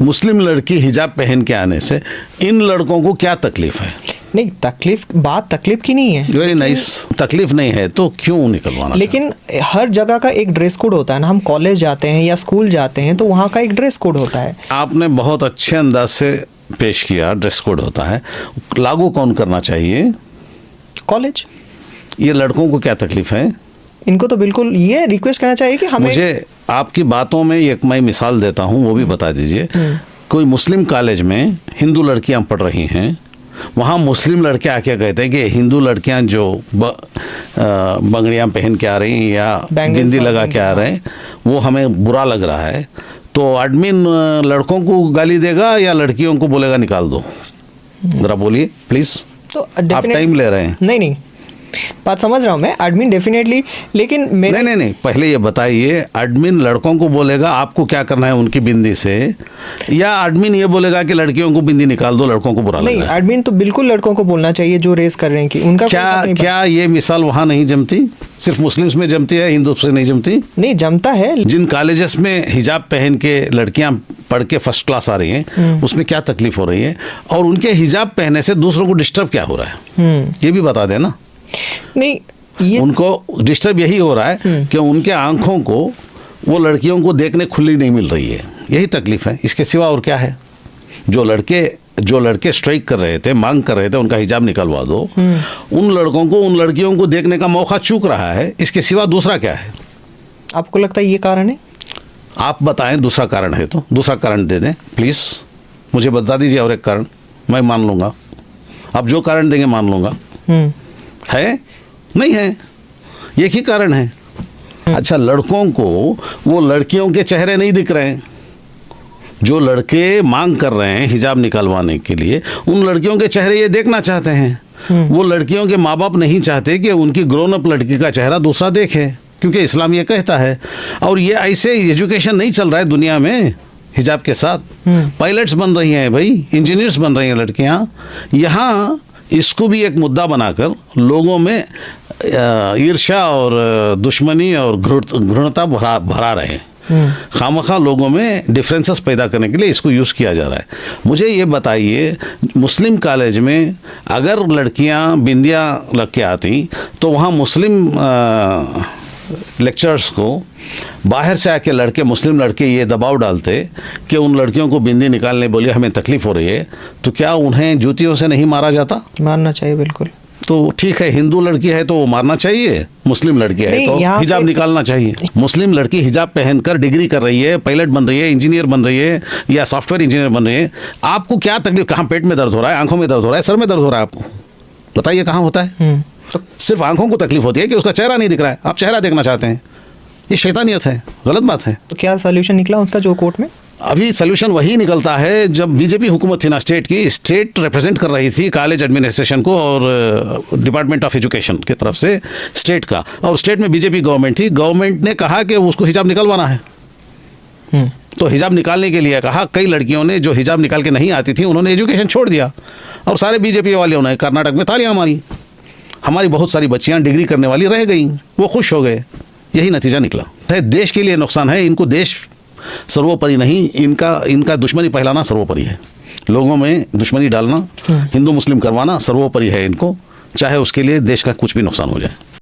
मुस्लिम लड़की हिजाब पहन के आने से इन लड़कों को क्या तकलीफ है? नहीं, बात तकलीफ की नहीं है। Very nice. तकलीफ नहीं है तो क्यों निकलवाना? लेकिन हर जगह का एक ड्रेस कोड होता है ना। हम कॉलेज जाते हैं या स्कूल जाते हैं तो वहाँ का एक ड्रेस कोड होता है। आपने बहुत अच्छे अंदाज से पेश किया, ड्रेस कोड होता है, लागू कौन करना चाहिए? कॉलेज। ये लड़कों को क्या तकलीफ है? इनको तो बिल्कुल ये रिक्वेस्ट करना चाहिए कि हमें। मुझे आपकी बातों में एक मैं मिसाल देता हूँ, वो भी बता दीजिए। कोई मुस्लिम कॉलेज में हिंदू लड़कियां पढ़ रही हैं, वहाँ मुस्लिम लड़के आके कहते हैं कि हिंदू लड़कियां जो बंगड़ियाँ पहन के आ रही हैं या बिंदी लगा के आ रहे हैं, वो हमें बुरा लग रहा है। तो एडमिन लड़कों को गाली देगा या लड़कियों को बोलेगा निकाल दो? ज़रा बोलिए प्लीज़। तो आप टाइम ले रहे हैं। नहीं, बात समझ रहा हूँ मैं, एडमिन डेफिनेटली। लेकिन नहीं, पहले ये बताइए, एडमिन लड़कों को बोलेगा आपको क्या करना है उनकी बिंदी से, या एडमिन ये बोलेगा कि लड़कियों को बिंदी निकाल दो, लड़कों को बुरा नहीं? लग रहा है? एडमिन तो बिल्कुल लड़कों को बोलना चाहिए जो रेस कर रहे हैं कि उनका क्या ये मिसाल वहाँ नहीं जमती? सिर्फ मुस्लिम्स में जमती है, हिंदू से नहीं जमती? नहीं, जमता है। जिन कॉलेजेस में हिजाब पहन के लड़कियां पढ़ के फर्स्ट क्लास आ रही हैं, उसमें क्या तकलीफ हो रही है, और उनके हिजाब पहनने से दूसरों को डिस्टर्ब क्या हो रहा है, ये भी बता देना। नहीं, ये उनको डिस्टर्ब यही हो रहा है कि उनके आंखों को वो लड़कियों को देखने खुली नहीं मिल रही है, यही तकलीफ है। इसके सिवा और क्या है? जो लड़के स्ट्राइक कर रहे थे, मांग कर रहे थे उनका हिजाब निकलवा दो, उन लड़कों को उन लड़कियों को देखने का मौका चूक रहा है। इसके सिवा दूसरा क्या है? आपको लगता है ये कारण है? आप बताएं, दूसरा कारण है तो दूसरा कारण दे दें प्लीज़। मुझे बता दीजिए और एक कारण, मैं मान लूँगा। आप जो कारण देंगे मान लूँगा। है? नहीं है, एक ही कारण है। अच्छा, लड़कों को वो लड़कियों के चेहरे नहीं दिख रहे हैं। जो लड़के मांग कर रहे हैं हिजाब निकलवाने के लिए, उन लड़कियों के चेहरे ये देखना चाहते हैं। वो लड़कियों के माँ बाप नहीं चाहते कि उनकी ग्रोन अप लड़की का चेहरा दूसरा देखे, क्योंकि इस्लाम ये कहता है। और ये ऐसे एजुकेशन नहीं चल रहा है दुनिया में हिजाब के साथ। पायलट्स बन रही हैं भाई, इंजीनियर्स बन रही हैं लड़कियां। यहाँ इसको भी एक मुद्दा बनाकर लोगों में ईर्ष्या और दुश्मनी और घृणता भरा रहे हैं। खामखा लोगों में डिफरेंसेस पैदा करने के लिए इसको यूज़ किया जा रहा है। मुझे ये बताइए, मुस्लिम कॉलेज में अगर लड़कियां बिंदियां लग के आती तो वहाँ मुस्लिम लेक्चरर्स को बाहर से आके लड़के, मुस्लिम लड़के ये दबाव डालते कि उन लड़कियों को बिंदी निकालने बोलिए, हमें तकलीफ हो रही है, तो क्या उन्हें जूतियों से नहीं मारा जाता? मारना चाहिए बिल्कुल। तो ठीक है, हिंदू लड़की है तो वो मारना चाहिए, मुस्लिम लड़की है तो हिजाब निकालना चाहिए। मुस्लिम लड़की हिजाब पहनकर डिग्री कर रही है, पायलट बन रही है, इंजीनियर बन रही है या सॉफ्टवेयर इंजीनियर बन रही है, आपको क्या तकलीफ? कहाँ पेट में दर्द हो रहा है, आंखों में दर्द हो रहा है, सर में दर्द हो रहा है, आपको बताइए कहाँ होता है? तो सिर्फ आंखों को तकलीफ होती है कि उसका चेहरा नहीं दिख रहा है, आप चेहरा देखना चाहते हैं। ये शैतानियत है, गलत बात है। तो क्या सोल्यूशन निकला उसका जो कोर्ट में? अभी सोल्यूशन वही निकलता है, जब बीजेपी हुकूमत थी ना, स्टेट रिप्रेजेंट कर रही थी कॉलेज एडमिनिस्ट्रेशन को और डिपार्टमेंट ऑफ एजुकेशन की तरफ से स्टेट का, और स्टेट में बीजेपी गवर्नमेंट थी। गवर्नमेंट ने कहा कि उसको हिजाब निकलवाना है, तो हिजाब निकालने के लिए कहा। कई लड़कियों ने जो हिजाब निकाल के नहीं आती थी, उन्होंने एजुकेशन छोड़ दिया, और सारे बीजेपी वालों ने कर्नाटक में तालियां मारी। हमारी बहुत सारी बच्चियां डिग्री करने वाली रह गई, वो खुश हो गए। यही नतीजा निकला है। देश के लिए नुकसान है। इनको देश सर्वोपरि नहीं, इनका दुश्मनी फैलाना सर्वोपरि है। लोगों में दुश्मनी डालना, हिंदू मुस्लिम करवाना सर्वोपरि है इनको, चाहे उसके लिए देश का कुछ भी नुकसान हो जाए।